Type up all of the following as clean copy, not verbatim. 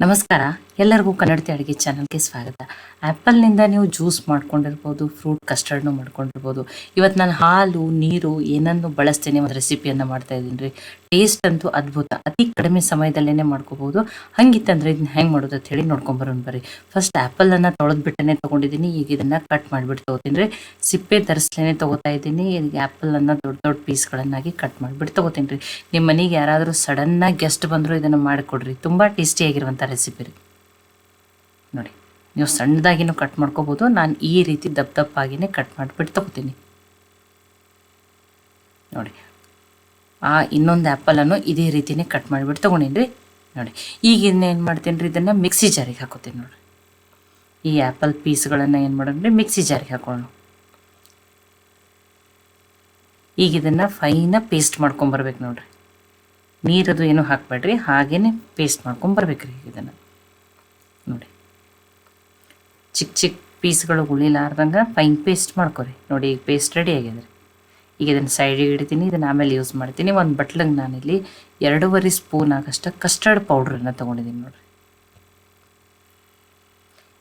ನಮಸ್ಕಾರ, ಎಲ್ಲರಿಗೂ ಕನ್ನಡತಿ ಅಡುಗೆ ಚಾನಲ್ಗೆ ಸ್ವಾಗತ. ಆ್ಯಪಲ್ನಿಂದ ನೀವು ಜ್ಯೂಸ್ ಮಾಡ್ಕೊಂಡಿರ್ಬೋದು, ಫ್ರೂಟ್ ಕಸ್ಟರ್ಡ್ನು ಮಾಡ್ಕೊಂಡಿರ್ಬೋದು. ಇವತ್ತು ನಾನು ಹಾಲು, ನೀರು ಏನನ್ನು ಬಳಸ್ತೇನೆ ಒಂದು ರೆಸಿಪಿಯನ್ನು ಮಾಡ್ತಾ ಇದ್ದೀನಿ ರೀ. ಟೇಸ್ಟ್ ಅಂತೂ ಅದ್ಭುತ, ಅತಿ ಕಡಿಮೆ ಸಮಯದಲ್ಲೇ ಮಾಡ್ಕೋಬೋದು. ಹಂಗಿತ್ತಂದ್ರೆ ಇದನ್ನ ಹೆಂಗೆ ಮಾಡೋದು ಅಂತ ಹೇಳಿ ನೋಡ್ಕೊಂಬರೋಣ ಬರ್ರಿ. ಫಸ್ಟ್ ಆ್ಯಪಲನ್ನು ತೊಳೆದ್ಬಿಟ್ಟೇ ತೊಗೊಂಡಿದ್ದೀನಿ. ಈಗ ಇದನ್ನು ಕಟ್ ಮಾಡಿಬಿಟ್ಟು ತೊಗೋತೀನಿ ರೀ. ಸಿಪ್ಪೆ ತರಿಸ್ಲೇ ತೊಗೋತಾ ಇದ್ದೀನಿ. ಈಗ ಆ್ಯಪಲನ್ನು ದೊಡ್ಡ ದೊಡ್ಡ ಪೀಸ್ಗಳನ್ನಾಗಿ ಕಟ್ ಮಾಡಿಬಿಟ್ಟು ತೊಗೋತೀನಿ ರೀ. ನಿಮ್ಮ ಮನೆಗೆ ಯಾರಾದರೂ ಸಡನ್ನಾಗಿ ಗೆಸ್ಟ್ ಬಂದರೂ ಇದನ್ನು ಮಾಡಿಕೊಡ್ರಿ, ತುಂಬ ಟೇಸ್ಟಿಯಾಗಿರುವಂಥ ರೆಸಿಪಿ ರೀ. ನೋಡಿ, ನೀವು ಸಣ್ಣದಾಗಿನೂ ಕಟ್ ಮಾಡ್ಕೋಬೋದು. ನಾನು ಈ ರೀತಿ ದಪ್ಪಾಗಿನೇ ಕಟ್ ಮಾಡಿಬಿಟ್ಟು ತೊಗೋತೀನಿ. ನೋಡಿ, ಇನ್ನೊಂದು ಆ್ಯಪಲನ್ನು ಇದೇ ರೀತಿನೇ ಕಟ್ ಮಾಡಿಬಿಟ್ಟು ತೊಗೊಂಡಿನಿ ರೀ. ನೋಡಿ, ಈಗ ಇನ್ನೇನು ಮಾಡ್ತೀನಿ ರೀ, ಇದನ್ನು ಮಿಕ್ಸಿ ಜಾರಿಗೆ ಹಾಕೋತೀನಿ. ನೋಡಿ, ಈ ಆ್ಯಪಲ್ ಪೀಸ್ಗಳನ್ನು ಏನು ಮಾಡೋಣ ರೀ, ಮಿಕ್ಸಿ ಜಾರಿಗೆ ಹಾಕೊಳ್ಳೋಣ. ಈಗ ಇದನ್ನು ಫೈನಾಗಿ ಪೇಸ್ಟ್ ಮಾಡ್ಕೊಂಬರ್ಬೇಕು. ನೋಡಿರಿ, ನೀರದು ಏನೂ ಹಾಕಬೇಡ್ರಿ, ಹಾಗೇ ಪೇಸ್ಟ್ ಮಾಡ್ಕೊಂಬರ್ಬೇಕ್ರಿ. ಇದನ್ನು ನೋಡಿ, ಚಿಕ್ಕ ಚಿಕ್ಕ ಪೀಸ್ಗಳು ಉಳಿಲಾರ್ದಂಗೆ ಫೈನ್ ಪೇಸ್ಟ್ ಮಾಡ್ಕೊರಿ. ನೋಡಿ, ಈಗ ಪೇಸ್ಟ್ ರೆಡಿ ಆಗಿದೆ. ಈಗ ಇದನ್ನು ಸೈಡಿಗೆ ಇಡ್ತೀನಿ. ಇದನ್ನು ಆಮೇಲೆ ಯೂಸ್ ಮಾಡ್ತೀನಿ. ಒಂದು ಬಟ್ಲಿಗೆ ನಾನಿಲ್ಲಿ 2.5 ಸ್ಪೂನ್ ಆಗಷ್ಟು ಕಸ್ಟರ್ಡ್ ಪೌಡ್ರನ್ನು ತೊಗೊಂಡಿದ್ದೀನಿ. ನೋಡಿರಿ,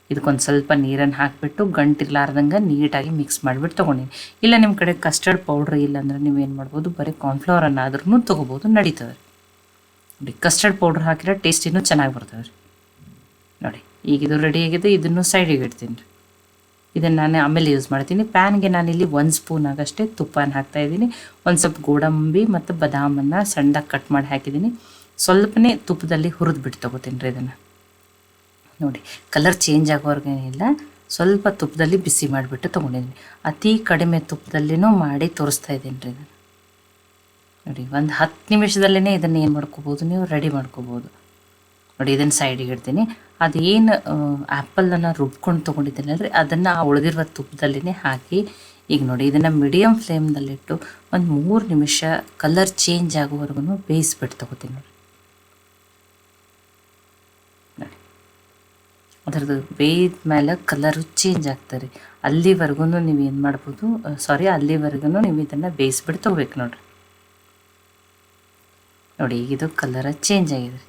ಇದಕ್ಕೊಂದು ಸ್ವಲ್ಪ ನೀರನ್ನು ಹಾಕಿಬಿಟ್ಟು ಗಂಟಿರ್ಲಾರ್ದಂಗೆ ನೀಟಾಗಿ ಮಿಕ್ಸ್ ಮಾಡಿಬಿಟ್ಟು ತೊಗೊಂಡಿನಿ. ಇಲ್ಲ ನಿಮ್ಮ ಕಡೆ ಕಸ್ಟರ್ಡ್ ಪೌಡ್ರ್ ಇಲ್ಲ ಅಂದರೆ ನೀವೇನು ಮಾಡ್ಬೋದು, ಬರೀ ಕಾರ್ನ್ಫ್ಲವರನ್ನಾದ್ರೂ ತೊಗೋಬೋದು, ನಡೀತದೆ. ನೋಡಿ, ಕಸ್ಟರ್ಡ್ ಪೌಡ್ರ್ ಹಾಕಿದ್ರೆ ಟೇಸ್ಟ್ ಇನ್ನೂ ಚೆನ್ನಾಗಿ ಬರ್ತದೆ ರೀ. ನೋಡಿ, ಈಗ ಇದು ರೆಡಿ ಆಗಿದೆ. ಇದನ್ನು ಸೈಡಿಗೆ ಇಡ್ತೀನಿ ರೀ. ಇದನ್ನು ನಾನು ಆಮೇಲೆ ಯೂಸ್ ಮಾಡ್ತೀನಿ. ಪ್ಯಾನ್ಗೆ ನಾನಿಲ್ಲಿ 1 ಸ್ಪೂನ್ ಆಗಷ್ಟೇ ತುಪ್ಪನ ಹಾಕ್ತಾಯಿದ್ದೀನಿ. ಒಂದು ಸ್ವಲ್ಪ ಗೋಡಂಬಿ ಮತ್ತು ಬಾದಾಮನ್ನು ಸಣ್ಣದಾಗಿ ಕಟ್ ಮಾಡಿ ಹಾಕಿದ್ದೀನಿ. ಸ್ವಲ್ಪನೇ ತುಪ್ಪದಲ್ಲಿ ಹುರಿದ್ಬಿಟ್ಟು ತೊಗೋತೀನಿ ರೀ ಇದನ್ನು. ನೋಡಿ, ಕಲರ್ ಚೇಂಜ್ ಆಗೋರ್ಗೇನಿಲ್ಲ, ಸ್ವಲ್ಪ ತುಪ್ಪದಲ್ಲಿ ಬಿಸಿ ಮಾಡಿಬಿಟ್ಟು ತೊಗೊಂಡಿದ್ದೀನಿ. ಅತಿ ಕಡಿಮೆ ತುಪ್ಪದಲ್ಲಿನೂ ಮಾಡಿ ತೋರಿಸ್ತಾ ಇದ್ದೀನಿ ರೀ ಇದನ್ನು. ನೋಡಿ, ಒಂದು 10 ನಿಮಿಷದಲ್ಲೇ ಇದನ್ನು ಏನು ಮಾಡ್ಕೋಬೋದು, ನೀವು ರೆಡಿ ಮಾಡ್ಕೋಬೋದು. ನೋಡಿ, ಇದನ್ನು ಸೈಡಿಗೆ ಇಡ್ತೀನಿ. ಅದೇನು ಆ್ಯಪಲನ್ನು ರುಬ್ಕೊಂಡು ತೊಗೊಂಡಿದ್ದೀನಲ್ರಿ, ಅದನ್ನು ಆ ಉಳಿದಿರುವ ತುಪ್ಪದಲ್ಲೇ ಹಾಕಿ ಈಗ ನೋಡಿ, ಇದನ್ನು ಮೀಡಿಯಮ್ ಫ್ಲೇಮ್ನಲ್ಲಿಟ್ಟು ಒಂದು 3 ನಿಮಿಷ ಕಲರ್ ಚೇಂಜ್ ಆಗೋವರೆಗೂ ಬೇಯಿಸ್ಬಿಟ್ಟು ತೊಗೋತೀನಿ. ನೋಡಿ, ನೋಡಿ, ಅದರದ್ದು ಬೇಯ್ದ ಮೇಲೆ ಕಲರು ಚೇಂಜ್ ಆಗ್ತಾರೆ. ಅಲ್ಲಿವರೆಗೂ ನೀವು ಏನು ಮಾಡ್ಬೋದು, ಅಲ್ಲಿವರೆಗೂ ನೀವು ಇದನ್ನು ಬೇಯಿಸ್ಬಿಟ್ಟು ತೊಗೋಬೇಕು. ನೋಡಿರಿ, ನೋಡಿ, ಈಗ ಇದು ಕಲರ ಚೇಂಜ್ ಆಗಿದೆ.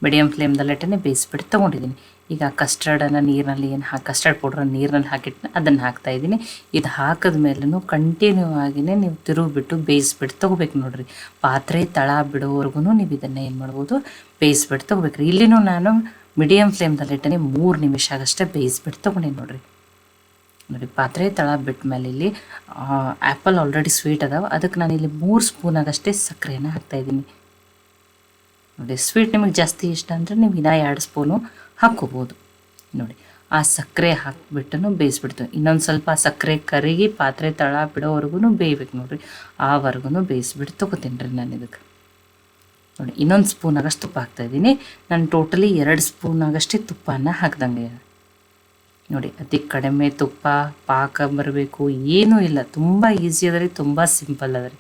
ಮೀಡಿಯಮ್ ಫ್ಲೇಮ್ದಲ್ಲಿಟ್ಟೇ ಬೇಯಿಸ್ಬಿಟ್ಟು ತೊಗೊಂಡಿದ್ದೀನಿ. ಈಗ ಕಸ್ಟರ್ಡನ್ನು ನೀರಿನಲ್ಲಿ ಕಸ್ಟರ್ಡ್ ಪೌಡ್ರನ್ನು ನೀರಿನಲ್ಲಿ ಹಾಕಿಟ್ಟು ಅದನ್ನು ಹಾಕ್ತಾಯಿದ್ದೀನಿ. ಇದು ಹಾಕಿದ ಮೇಲೂ ಕಂಟಿನ್ಯೂ ಆಗಿಯೇ ನೀವು ತಿರುಗಿಬಿಟ್ಟು ಬೇಯಿಸ್ಬಿಟ್ಟು ತೊಗೋಬೇಕು. ನೋಡಿರಿ, ಪಾತ್ರೆ ತಳ ಬಿಡೋವರೆಗೂ ನೀವು ಇದನ್ನು ಏನು ಮಾಡ್ಬೋದು, ಬೇಯಿಸ್ಬಿಟ್ಟು ತೊಗೋಬೇಕು ರೀ. ಇಲ್ಲಿನೂ ನಾನು ಮೀಡಿಯಮ್ ಫ್ಲೇಮ್ದಲ್ಲಿಟ್ಟೇ 3 ನಿಮಿಷ ಆಗಷ್ಟೇ ಬೇಯಿಸ್ಬಿಟ್ಟು ತೊಗೊಂಡಿನಿ. ನೋಡಿರಿ, ನೋಡಿ, ಪಾತ್ರೆ ತಳ ಬಿಟ್ಟ ಮೇಲೆ ಇಲ್ಲಿ ಆ್ಯಪಲ್ ಆಲ್ರೆಡಿ ಸ್ವೀಟ್ ಅದಾವೆ, ಅದಕ್ಕೆ ನಾನಿಲ್ಲಿ 3 ಸ್ಪೂನ್ ಆಗಷ್ಟೇ ಸಕ್ಕರೆಯನ್ನು ಹಾಕ್ತಾಯಿದ್ದೀನಿ. ನೋಡಿ, ಸ್ವೀಟ್ ನಿಮಗೆ ಜಾಸ್ತಿ ಇಷ್ಟ ಅಂದರೆ ನೀವು ಇನ್ನೂ 2 ಸ್ಪೂನು ಹಾಕ್ಕೋಬೋದು. ನೋಡಿ, ಆ ಸಕ್ಕರೆ ಹಾಕಿಬಿಟ್ಟು ಬೇಯಿಸ್ಬಿಡ್ತು. ಇನ್ನೊಂದು ಸ್ವಲ್ಪ ಸಕ್ಕರೆ ಕರಗಿ ಪಾತ್ರೆ ತಳ ಬಿಡೋವರೆಗೂ ಬೇಯಬೇಕು. ನೋಡಿರಿ, ಆವರೆಗೂ ಬೇಯಿಸ್ಬಿಟ್ಟು ತೊಗೋತೀನಿ ರೀ ನಾನು ಇದಕ್ಕೆ. ನೋಡಿ, ಇನ್ನೊಂದು ಸ್ಪೂನ್ ಆಗಷ್ಟು ತುಪ್ಪ ಹಾಕ್ತಾಯಿದ್ದೀನಿ. ನಾನು ಟೋಟಲಿ 2 ಸ್ಪೂನ್ ಆಗಷ್ಟೇ ತುಪ್ಪನ ಹಾಕ್ದಂಗೆ. ನೋಡಿ, ಅತಿ ಕಡಿಮೆ ತುಪ್ಪ, ಪಾಕ ಬರಬೇಕು, ಏನೂ ಇಲ್ಲ. ತುಂಬ ಈಸಿ ಅದ ರೀ, ತುಂಬ ಸಿಂಪಲ್ ಅದ ರೀ.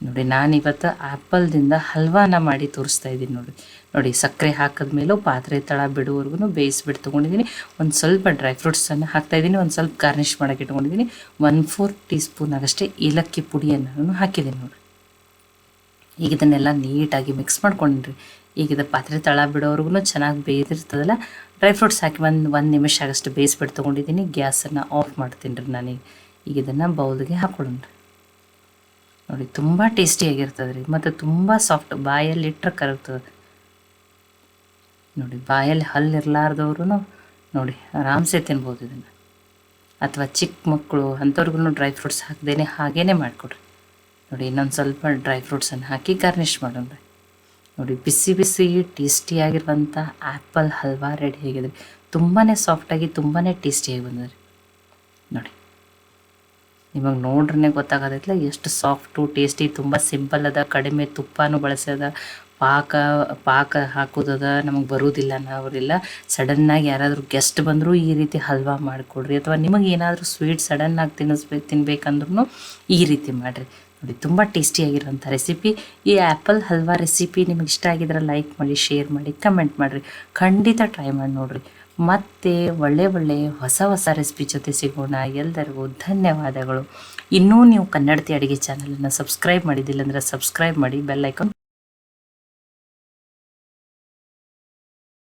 ನೋಡಿ, ನಾನಿವತ್ತು ಆ್ಯಪಲ್ದಿಂದ ಹಲ್ವಾನ ಮಾಡಿ ತೋರಿಸ್ತಾ ಇದ್ದೀನಿ. ನೋಡಿ, ಸಕ್ಕರೆ ಹಾಕಿದ್ಮೇಲೂ ಪಾತ್ರೆ ತಳ ಬಿಡುವವರೆಗೂ ಬೇಯಿಸ್ಬಿಟ್ಟು ತೊಗೊಂಡಿದ್ದೀನಿ. ಒಂದು ಸ್ವಲ್ಪ ಡ್ರೈ ಫ್ರೂಟ್ಸನ್ನು ಹಾಕ್ತಾಯಿದ್ದೀನಿ. ಒಂದು ಸ್ವಲ್ಪ ಗಾರ್ನಿಷ್ ಮಾಡೋಕ್ಕೆ ಇಟ್ಕೊಂಡಿದ್ದೀನಿ. 1/4 ಟೀ ಸ್ಪೂನ್ ಆಗಷ್ಟೇ ಏಲಕ್ಕಿ ಪುಡಿಯನ್ನು ಹಾಕಿದ್ದೀನಿ. ನೋಡಿ, ಈಗ ಇದನ್ನೆಲ್ಲ ನೀಟಾಗಿ ಮಿಕ್ಸ್ ಮಾಡ್ಕೊಂಡಿರಿ. ಈಗ ಇದು ಪಾತ್ರೆ ತಳ ಬಿಡೋವರೆಗೂ ಚೆನ್ನಾಗಿ ಬೇಯ್ದಿರ್ತದಲ್ಲ, ಡ್ರೈ ಫ್ರೂಟ್ಸ್ ಹಾಕಿ ಒಂದು ನಿಮಿಷ ಆಗಷ್ಟು ಬೇಯಿಸ್ಬಿಟ್ಟು ತೊಗೊಂಡಿದ್ದೀನಿ. ಗ್ಯಾಸನ್ನು ಆಫ್ ಮಾಡ್ತೀನಿ ರೀ ನಾನೀಗ. ಈಗ ಇದನ್ನು ಬೌಲ್ಗೆ ಹಾಕೊಳ್ಳೋಣ. ನೋಡಿ, ತುಂಬ ಟೇಸ್ಟಿಯಾಗಿರ್ತದೆ ರೀ, ಮತ್ತು ತುಂಬ ಸಾಫ್ಟ್, ಬಾಯಲ್ಲಿ ಇಟ್ಟರೆ ಕರಗ್ತದೆ. ನೋಡಿ, ಬಾಯಲ್ಲಿ ಹಲ್ಲಿರಲಾರ್ದವ್ರು ನೋಡಿ ಆರಾಮ್ಸೆ ತಿನ್ಬೋದು ಇದನ್ನು. ಅಥವಾ ಚಿಕ್ಕ ಮಕ್ಕಳು ಅಂಥವ್ರಿಗೂ ಡ್ರೈ ಫ್ರೂಟ್ಸ್ ಹಾಕ್ದೇನೆ ಹಾಗೇ ಮಾಡಿಕೊಡ್ರಿ. ನೋಡಿ, ಇನ್ನೊಂದು ಸ್ವಲ್ಪ ಡ್ರೈ ಫ್ರೂಟ್ಸನ್ನು ಹಾಕಿ ಗಾರ್ನಿಷ್ ಮಾಡೋಣ. ನೋಡಿ, ಬಿಸಿ ಬಿಸಿ ಟೇಸ್ಟಿಯಾಗಿರುವಂಥ ಆ್ಯಪಲ್ ಹಲ್ವಾ ರೆಡಿ ಆಗಿದೆ. ತುಂಬಾ ಸಾಫ್ಟಾಗಿ ತುಂಬಾ ಟೇಸ್ಟಿಯಾಗಿ ಬಂದಿದೆ. ನೋಡಿ, ನಿಮಗೆ ನೋಡ್ರೇ ಗೊತ್ತಾಗೋದಿಲ್ಲ ಎಷ್ಟು ಸಾಫ್ಟು ಟೇಸ್ಟಿ, ತುಂಬ ಸಿಂಪಲ್ ಅದ. ಕಡಿಮೆ ತುಪ್ಪನೂ ಬಳಸೋದ. ಪಾಕ ಹಾಕೋದದ ನಮಗೆ ಬರೋದಿಲ್ಲ ಅನ್ನೋರಿಲ್ಲ. ಸಡನ್ನಾಗಿ ಯಾರಾದರೂ ಗೆಸ್ಟ್ ಬಂದರೂ ಈ ರೀತಿ ಹಲ್ವಾ ಮಾಡಿಕೊಡ್ರಿ. ಅಥವಾ ನಿಮಗೆ ಏನಾದರೂ ಸ್ವೀಟ್ ಸಡನ್ನಾಗಿ ತಿನ್ಬೇಕಂದ್ರೂ ಈ ರೀತಿ ಮಾಡಿರಿ. ನೋಡಿ, ತುಂಬ ಟೇಸ್ಟಿಯಾಗಿರೋಂಥ ರೆಸಿಪಿ. ಈ ಆ್ಯಪಲ್ ಹಲ್ವಾ ರೆಸಿಪಿ ನಿಮಗೆ ಇಷ್ಟ ಆಗಿದ್ರೆ ಲೈಕ್ ಮಾಡಿ, ಶೇರ್ ಮಾಡಿ, ಕಮೆಂಟ್ ಮಾಡಿರಿ. ಖಂಡಿತ ಟ್ರೈ ಮಾಡಿ ನೋಡಿರಿ. ಮತ್ತೆ ಒಳ್ಳೆ ಹೊಸ ರೆಸಿಪಿ ಜೊತೆ ಸಿಗೋಣ. ಎಲ್ಲರಿಗೂ ಧನ್ಯವಾದಗಳು. ಇನ್ನೂ ನೀವು ಕನ್ನಡತಿ ಅಡುಗೆ ಚಾನಲನ್ನು ಸಬ್ಸ್ಕ್ರೈಬ್ ಮಾಡಿದ್ದಿಲ್ಲ ಅಂದರೆ ಸಬ್ಸ್ಕ್ರೈಬ್ ಮಾಡಿ, ಬೆಲ್ ಐಕಾನ್